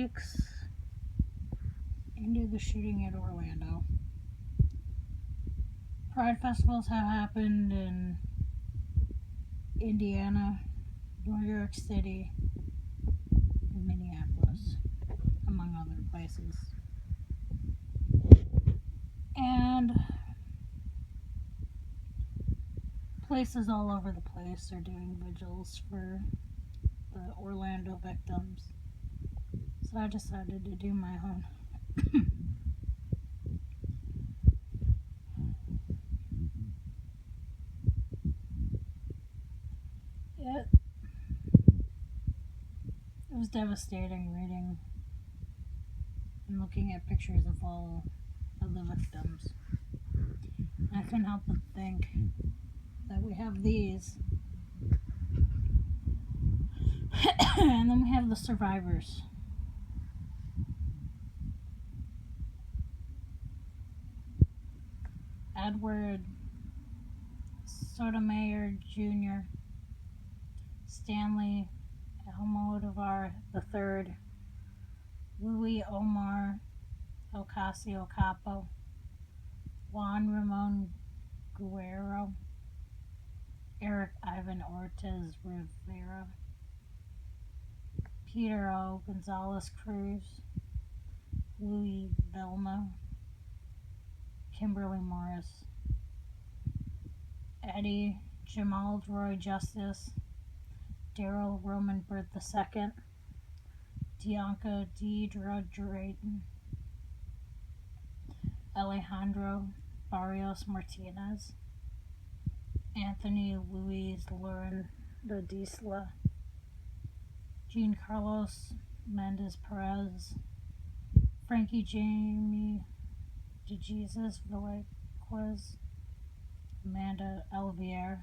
weeks into the shooting at Orlando. Pride festivals have happened in Indiana, New York City, and Minneapolis, among other places. And places all over the place are doing vigils for the Orlando victims. So I decided to do my own. It was devastating reading and looking at pictures of all of the victims. I couldn't help but think that we have these, and then we have the survivors. Edward Sotomayor Jr., Stanley Almodovar III, Louis Omar Ocasio Capo, Juan Ramon Guerrero, Eric Ivan Ortiz Rivera, Peter O. Gonzalez Cruz, Louis Velma, Kimberly Morris, Eddie Jamal Roy Justice, Daryl Roman Burt II, Dianca Deidre Drayton, Alejandro Barrios Martinez, Anthony Luis Loren Disla, Jean Carlos Mendez Perez, Frankie Jamie DeJesus Velasquez, Amanda Elvier,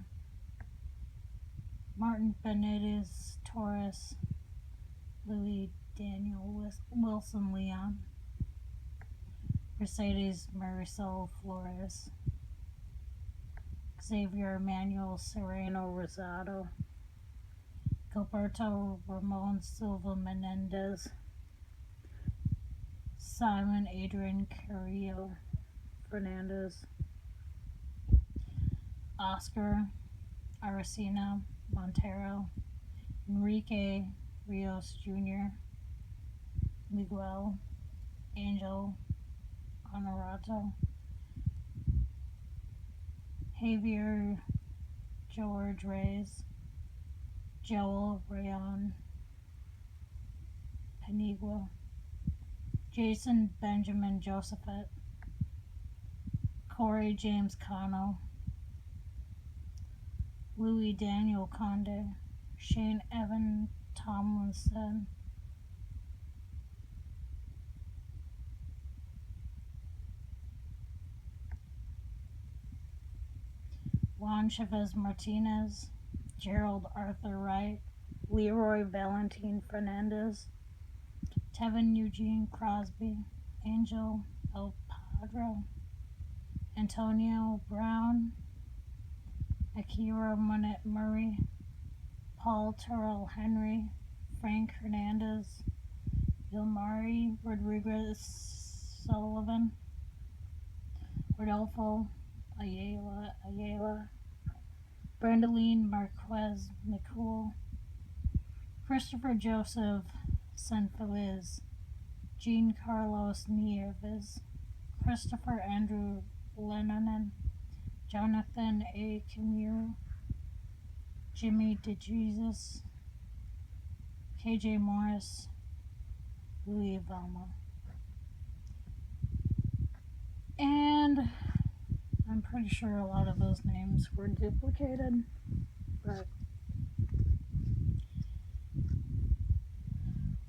Martin Benitez Torres, Louis Daniel Wilson Leon, Mercedes Marisol Flores, Xavier Manuel Serrano Rosado, Gilberto Ramon Silva Menendez, Simon Adrian Carrillo Fernandez, Oscar Aracena Montero, Enrique Rios Jr., Miguel Angel Honorato, Javier George Reyes, Joel Rayon Penigua, Jason Benjamin Josephet, Corey James Cano, Louis Daniel Conde, Shane Evan Tomlinson, Juan Chavez Martinez, Gerald Arthur Wright, Leroy Valentin Fernandez, Tevin Eugene Crosby, Angel El Padro, Antonio Brown, Akira Monette Murray, Paul Terrell Henry, Frank Hernandez, Ilmari Rodriguez Sullivan, Rodolfo Ayala, Brandeline Marquez McCool, Christopher Joseph Sanfeliz, Jean Carlos Nieves, Christopher Andrew Lennonen, Jonathan A. Camus, Jimmy DeJesus, KJ Morris, Louis Velma. And I'm pretty sure a lot of those names were duplicated, but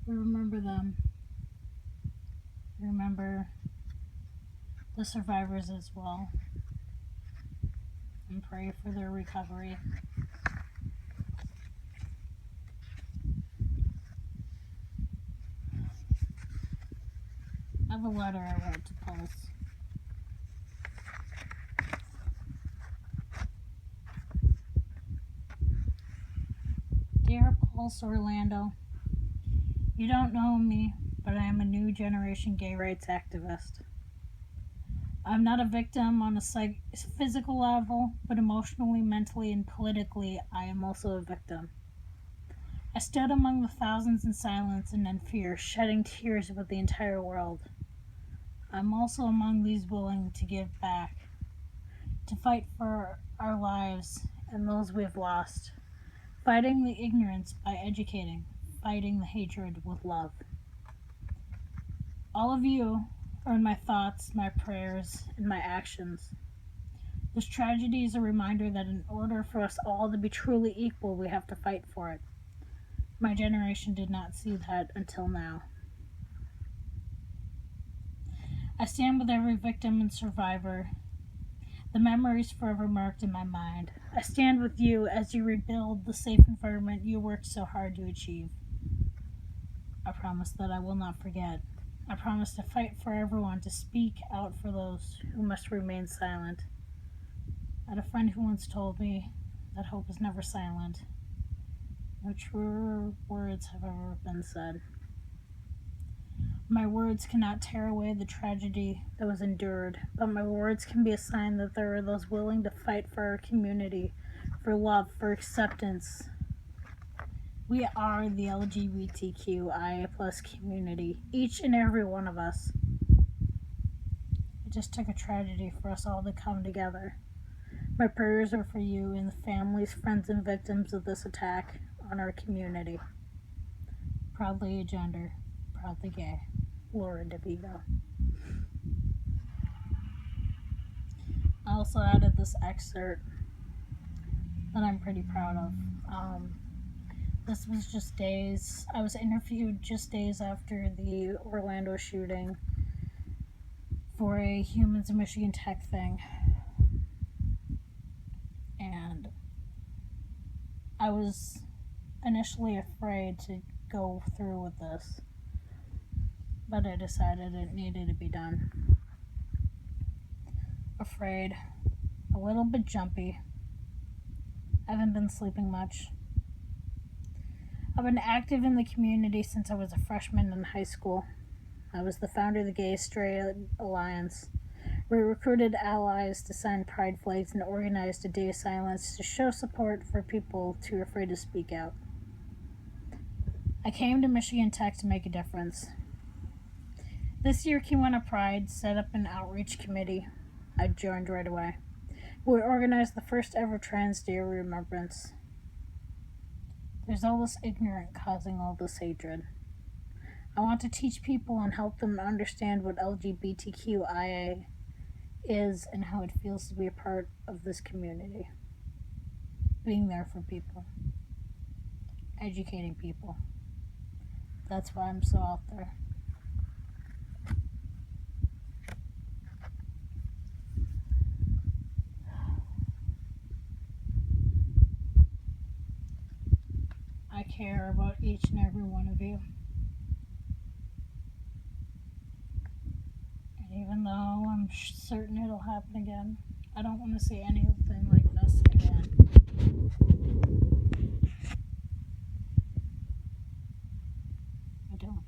we remember them. Remember the survivors as well, and pray for their recovery. I have a letter I wrote to Pulse. Dear Pulse Orlando, you don't know me, but I am a new generation gay rights activist. I'm not a victim on a physical level, but emotionally, mentally, and politically, I am also a victim. I stood among the thousands in silence and in fear, shedding tears with the entire world. I'm also among these willing to give back, to fight for our lives and those we've lost, fighting the ignorance by educating, fighting the hatred with love. All of you are in my thoughts, my prayers, and my actions. This tragedy is a reminder that in order for us all to be truly equal, we have to fight for it. My generation did not see that until now. I stand with every victim and survivor. The memories forever marked in my mind. I stand with you as you rebuild the safe environment you worked so hard to achieve. I promise that I will not forget. I promise to fight for everyone, to speak out for those who must remain silent. I had a friend who once told me that hope is never silent. No truer words have ever been said. My words cannot tear away the tragedy that was endured, but my words can be a sign that there are those willing to fight for our community, for love, for acceptance. We are the LGBTQIA+ community, each and every one of us. It just took a tragedy for us all to come together. My prayers are for you and the families, friends, and victims of this attack on our community. Proudly agender, proudly gay, Laura DeVito. I also added this excerpt that I'm pretty proud of. This was just days, I was interviewed just days after the Orlando shooting for a Humans in Michigan Tech thing. And I was initially afraid to go through with this, but I decided it needed to be done. Afraid, a little bit jumpy. I haven't been sleeping much. I've been active in the community since I was a freshman in high school. I was the founder of the Gay Straight Alliance. We recruited allies to sign pride flags and organized a day of silence to show support for people too afraid to speak out. I came to Michigan Tech to make a difference. This year, Kiwanis Pride set up an outreach committee. I joined right away. We organized the first ever Trans Day of Remembrance. There's all this ignorance causing all this hatred. I want to teach people and help them understand what LGBTQIA is and how it feels to be a part of this community. Being there for people. Educating people. That's why I'm so out there. I care about each and every one of you. And even though I'm certain it'll happen again, I don't want to see anything like this again. I don't.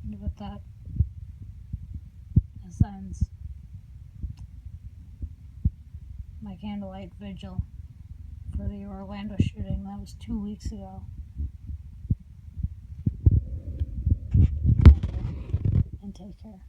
And with that, this ends my Candlelight Vigil for the Orlando shooting. That was 2 weeks ago. And take care.